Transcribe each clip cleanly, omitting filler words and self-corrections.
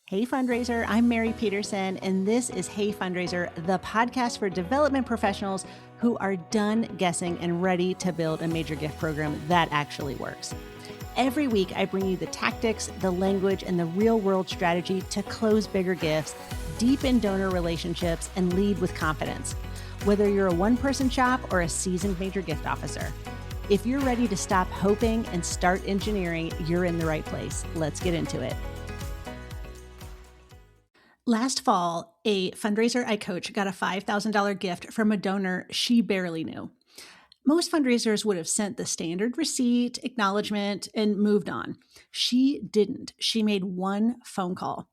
Hey Fundraiser, I'm Mary Petersen, and this is Hey Fundraiser, the podcast for development professionals who are done guessing and ready to build a major gift program that actually works. Every week, I bring you the tactics, the language, and the real-world strategy to close bigger gifts, deepen donor relationships, and lead with confidence. Whether you're a one-person shop or a seasoned major gift officer, if you're ready to stop hoping and start engineering, you're in the right place. Let's get into it. Last fall, a fundraiser I coach got a $5,000 gift from a donor she barely knew. Most fundraisers would have sent the standard receipt, acknowledgement, and moved on. She didn't. She made one phone call.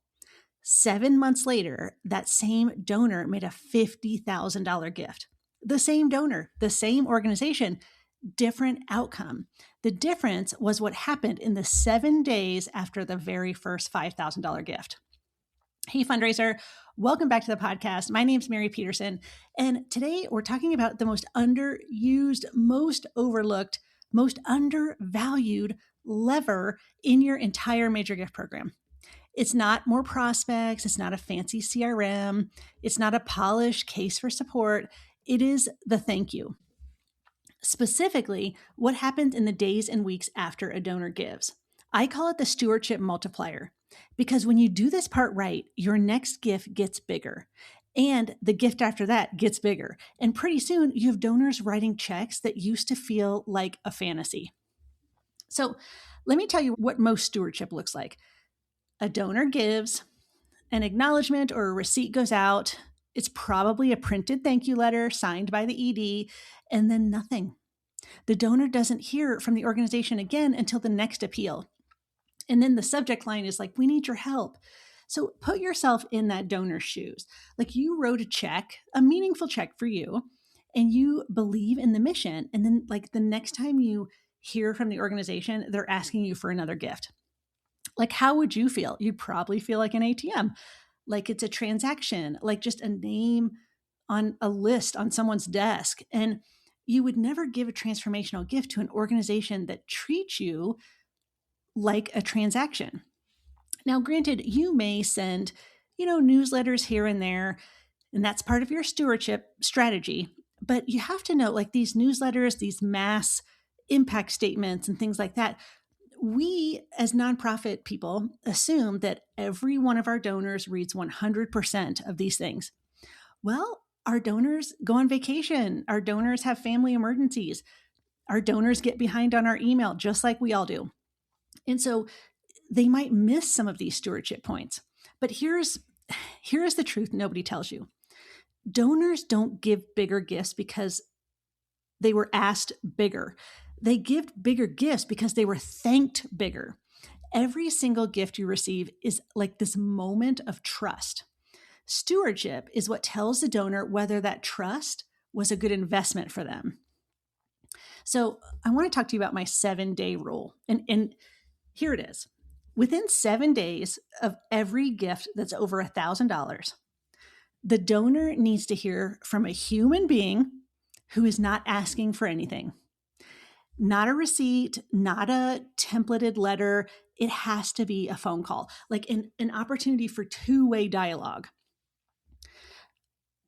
7 months later, that same donor made a $50,000 gift. The same donor, the same organization, different outcome. The difference was what happened in the 7 days after the very first $5,000 gift. Hey Fundraiser, welcome back to the podcast. My name's Mary Petersen, and today we're talking about the most underused, most overlooked, most undervalued lever in your entire major gift program. It's not more prospects, it's not a fancy CRM, it's not a polished case for support, it is the thank you. Specifically, what happens in the days and weeks after a donor gives. I call it the Stewardship Multiplier. Because when you do this part right, your next gift gets bigger and the gift after that gets bigger. And pretty soon you have donors writing checks that used to feel like a fantasy. So let me tell you what most stewardship looks like. A donor gives, an acknowledgement or a receipt goes out. It's probably a printed thank you letter signed by the ED, and then nothing. The donor doesn't hear from the organization again until the next appeal. And then the subject line is like, we need your help. So put yourself in that donor's shoes. Like you wrote a check, a meaningful check for you, and you believe in the mission. And then like the next time you hear from the organization, they're asking you for another gift. Like how would you feel? You'd probably feel like an ATM, like it's a transaction, like just a name on a list on someone's desk. And you would never give a transformational gift to an organization that treats you like a transaction. Now, granted, you may send, newsletters here and there, and that's part of your stewardship strategy. But you have to know, like these newsletters, these mass impact statements and things like that, we as nonprofit people assume that every one of our donors reads 100% of these things. Well, our donors go on vacation. Our donors have family emergencies. Our donors get behind on our email, just like we all do. And so they might miss some of these stewardship points. But here's the truth nobody tells you. Donors don't give bigger gifts because they were asked bigger. They give bigger gifts because they were thanked bigger. Every single gift you receive is like this moment of trust. Stewardship is what tells the donor whether that trust was a good investment for them. So I want to talk to you about my 7-day rule. And here it is. Within 7 days of every gift that's over $1,000, the donor needs to hear from a human being who is not asking for anything. Not a receipt, not a templated letter. It has to be a phone call, like an opportunity for two-way dialogue.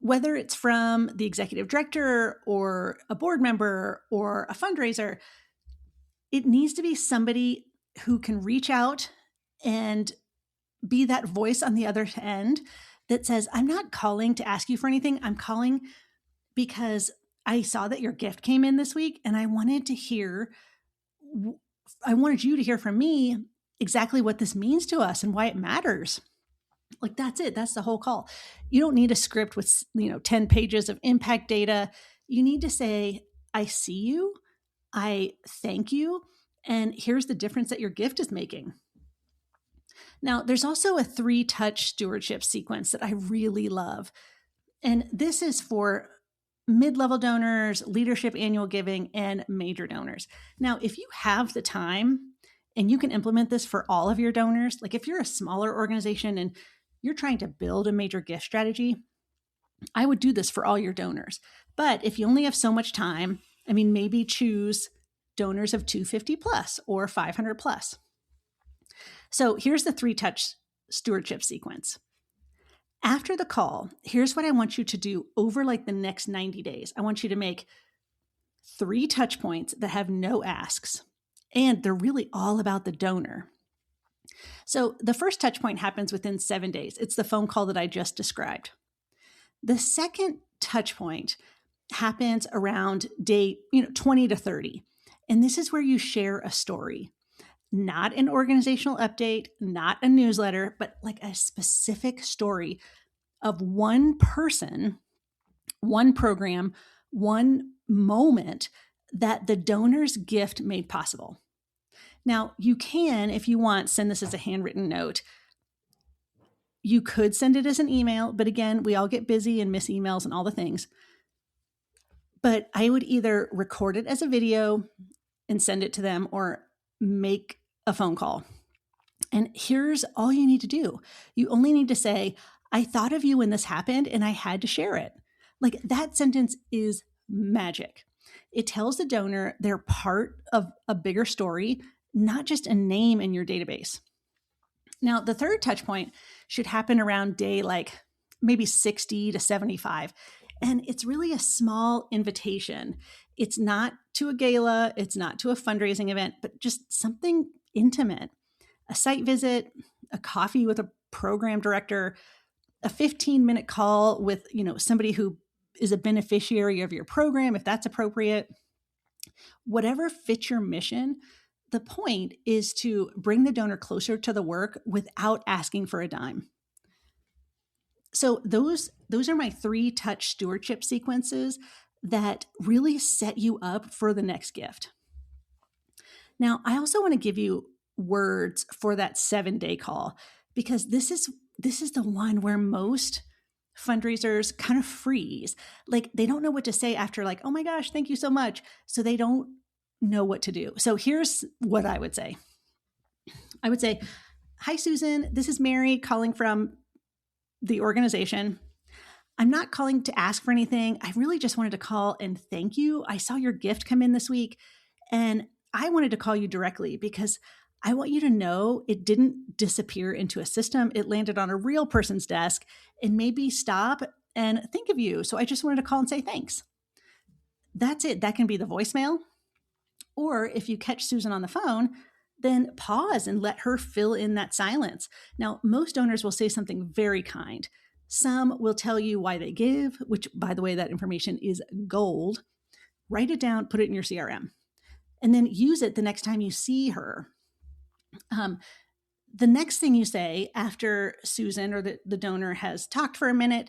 Whether it's from the executive director or a board member or a fundraiser, it needs to be somebody who can reach out and be that voice on the other end that says, I'm not calling to ask you for anything. I'm calling because I saw that your gift came in this week and I wanted you to hear from me exactly what this means to us and why it matters. Like that's it. That's the whole call. You don't need a script with 10 pages of impact data. You need to say, I see you. I thank you. And here's the difference that your gift is making. Now, there's also a 3-touch stewardship sequence that I really love. And this is for mid-level donors, leadership annual giving, and major donors. Now, if you have the time and you can implement this for all of your donors, like if you're a smaller organization and you're trying to build a major gift strategy, I would do this for all your donors. But if you only have so much time, maybe choose donors of 250 plus or 500 plus. So here's the 3-touch stewardship sequence. After the call, here's what I want you to do over like the next 90 days. I want you to make 3 touch points that have no asks, and they're really all about the donor. So the first touch point happens within 7 days. It's the phone call that I just described. The second touch point happens around day 20 to 30. And this is where you share a story, not an organizational update, not a newsletter, but like a specific story of one person, one program, one moment that the donor's gift made possible. Now, you can, if you want, send this as a handwritten note. You could send it as an email, but again, we all get busy and miss emails and all the things. But I would either record it as a video and send it to them or make a phone call. And here's all you need to do. You only need to say, I thought of you when this happened and I had to share it. Like that sentence is magic. It tells the donor they're part of a bigger story, not just a name in your database. Now, the third touch point should happen around day like maybe 60 to 75. And it's really a small invitation. It's not to a gala, it's not to a fundraising event, but just something intimate. A site visit, a coffee with a program director, a 15-minute call with, somebody who is a beneficiary of your program, if that's appropriate. Whatever fits your mission, the point is to bring the donor closer to the work without asking for a dime. So those are my 3 touch stewardship sequences that really set you up for the next gift. Now, I also want to give you words for that 7-day call, because this is the one where most fundraisers kind of freeze. Like they don't know what to say after like, oh my gosh, thank you so much. So they don't know what to do. So here's what I would say. I would say, hi, Susan, this is Mary calling from the organization. I'm not calling to ask for anything. I really just wanted to call and thank you. I saw your gift come in this week and I wanted to call you directly because I want you to know it didn't disappear into a system. It landed on a real person's desk and maybe stop and think of you. So I just wanted to call and say thanks. That's it. That can be the voicemail. Or if you catch Susan on the phone, then pause and let her fill in that silence. Now, most donors will say something very kind. Some will tell you why they give, which, by the way, that information is gold. Write it down, put it in your CRM, and then use it the next time you see her. The next thing you say after Susan or the donor has talked for a minute,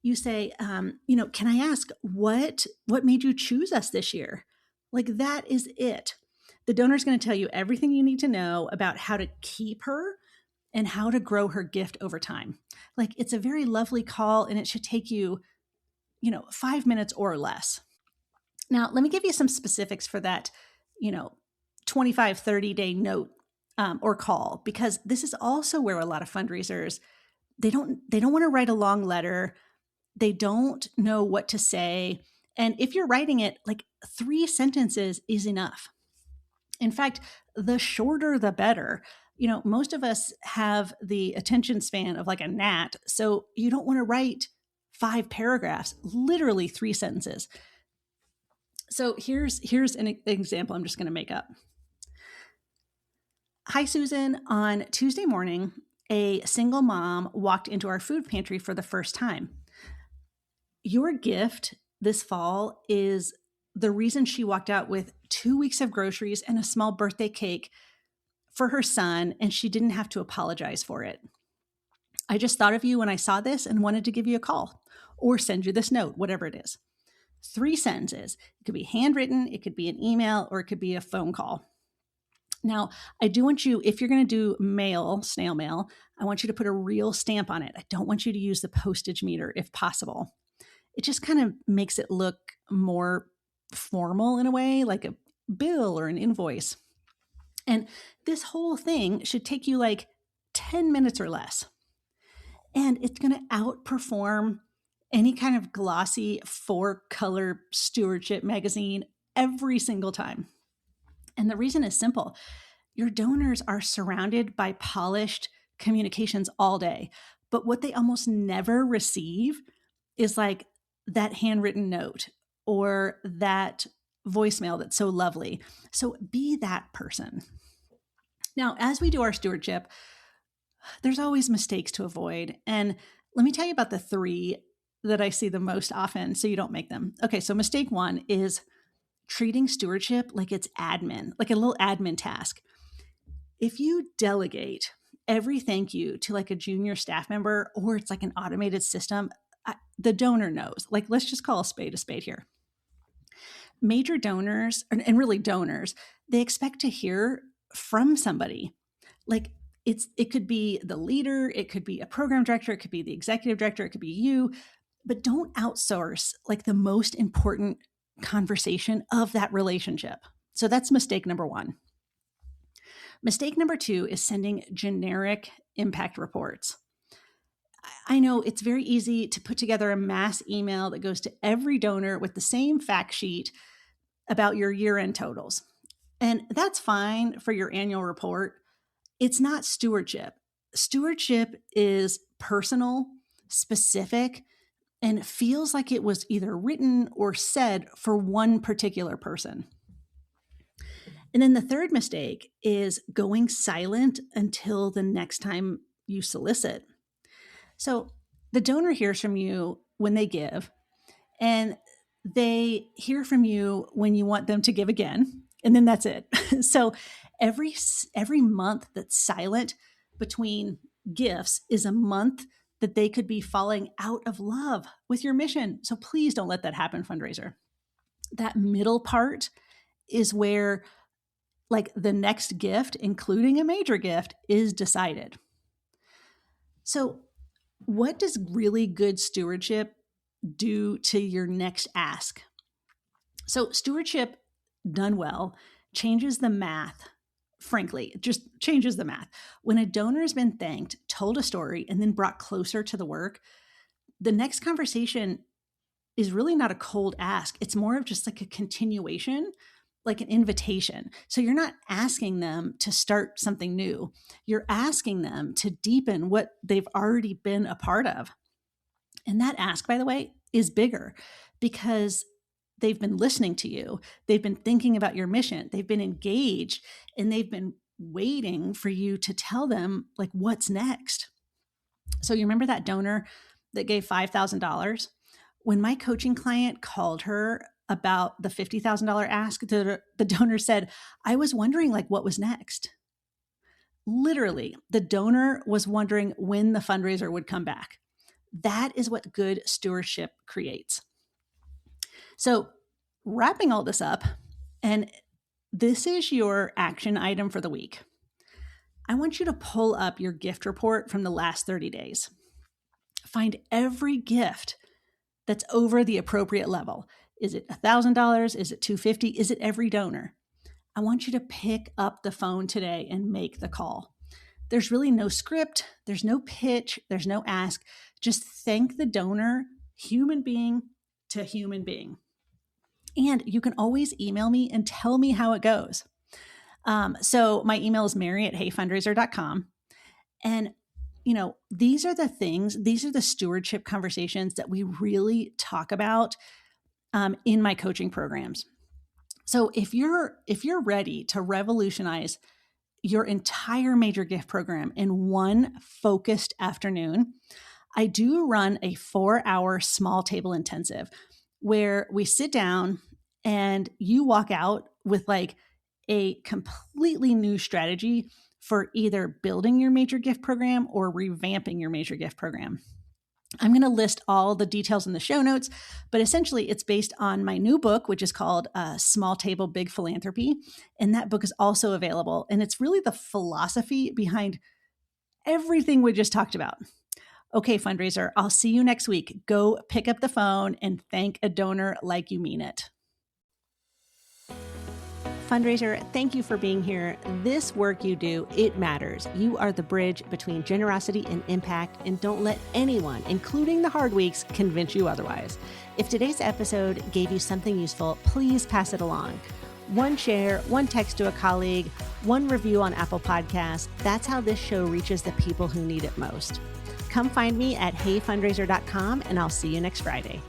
you say, can I ask what made you choose us this year? Like that is it. The donor's going to tell you everything you need to know about how to keep her and how to grow her gift over time. Like it's a very lovely call and it should take you, 5 minutes or less. Now, let me give you some specifics for that, 25, 30-day note or call, because this is also where a lot of fundraisers, they don't want to write a long letter. They don't know what to say. And if you're writing it, like 3 sentences is enough. In fact, the shorter, the better. Most of us have the attention span of like a gnat. So you don't want to write 5 paragraphs, literally 3 sentences. So here's an example I'm just going to make up. Hi, Susan. On Tuesday morning, a single mom walked into our food pantry for the first time. Your gift this fall is the reason she walked out with 2 weeks of groceries and a small birthday cake for her son, and she didn't have to apologize for it. I just thought of you when I saw this and wanted to give you a call or send you this note, whatever it is. 3 sentences. It could be handwritten, it could be an email, or it could be a phone call. Now, I do want you, if you're going to do mail, snail mail, I want you to put a real stamp on it. I don't want you to use the postage meter if possible. It just kind of makes it look more formal in a way, like a bill or an invoice. And this whole thing should take you like 10 minutes or less. And it's going to outperform any kind of glossy 4-color stewardship magazine every single time. And the reason is simple. Your donors are surrounded by polished communications all day. But what they almost never receive is like that handwritten note or that voicemail that's so lovely. So be that person. Now, as we do our stewardship, there's always mistakes to avoid. And let me tell you about the 3 that I see the most often so you don't make them. Okay, so mistake 1 is treating stewardship like it's admin, like a little admin task. If you delegate every thank you to like a junior staff member, or it's like an automated system, the donor knows. Like, let's just call a spade here. Major donors, and really donors, they expect to hear from somebody. Like it could be the leader, it could be a program director, it could be the executive director, it could be you, but don't outsource like the most important conversation of that relationship. So that's mistake number 1. Mistake number 2 is sending generic impact reports. I know it's very easy to put together a mass email that goes to every donor with the same fact sheet about your year-end totals. And that's fine for your annual report. It's not stewardship. Stewardship is personal, specific, and feels like it was either written or said for one particular person. And then the third mistake is going silent until the next time you solicit. So the donor hears from you when they give, and they hear from you when you want them to give again, and then that's it. So every month that's silent between gifts is a month that they could be falling out of love with your mission. So please don't let that happen, fundraiser. That middle part is where like the next gift, including a major gift, is decided. So what does really good stewardship do to your next ask? So stewardship done well changes the math. Frankly, it just changes the math. When a donor has been thanked, told a story, and then brought closer to the work, the next conversation is really not a cold ask. It's more of just like a continuation, like an invitation. So you're not asking them to start something new. You're asking them to deepen what they've already been a part of. And that ask, by the way, is bigger because they've been listening to you. They've been thinking about your mission. They've been engaged, and they've been waiting for you to tell them like what's next. So you remember that donor that gave $5,000? When my coaching client called her about the $50,000 ask, the donor said, I was wondering like what was next. Literally, the donor was wondering when the fundraiser would come back. That is what good stewardship creates. So wrapping all this up, and this is your action item for the week. I want you to pull up your gift report from the last 30 days. Find every gift that's over the appropriate level. Is it $1,000? Is it $250? Is it every donor? I want you to pick up the phone today and make the call. There's really no script. There's no pitch. There's no ask. Just thank the donor, human being to human being. And you can always email me and tell me how it goes. So my email is mary@heyfundraiser.com. And, these are the things, these are the stewardship conversations that we really talk about in my coaching programs. So if you're ready to revolutionize your entire major gift program in one focused afternoon, I do run a 4-hour small table intensive where we sit down and you walk out with like a completely new strategy for either building your major gift program or revamping your major gift program. I'm going to list all the details in the show notes, but essentially it's based on my new book, which is called Small Table, Big Philanthropy. And that book is also available. And it's really the philosophy behind everything we just talked about. Okay, fundraiser, I'll see you next week. Go pick up the phone and thank a donor like you mean it. Fundraiser, thank you for being here. This work you do, it matters. You are the bridge between generosity and impact, and don't let anyone, including the hard weeks, convince you otherwise. If today's episode gave you something useful, please pass it along. One share, one text to a colleague, one review on Apple Podcasts. That's how this show reaches the people who need it most. Come find me at heyfundraiser.com, and I'll see you next Friday.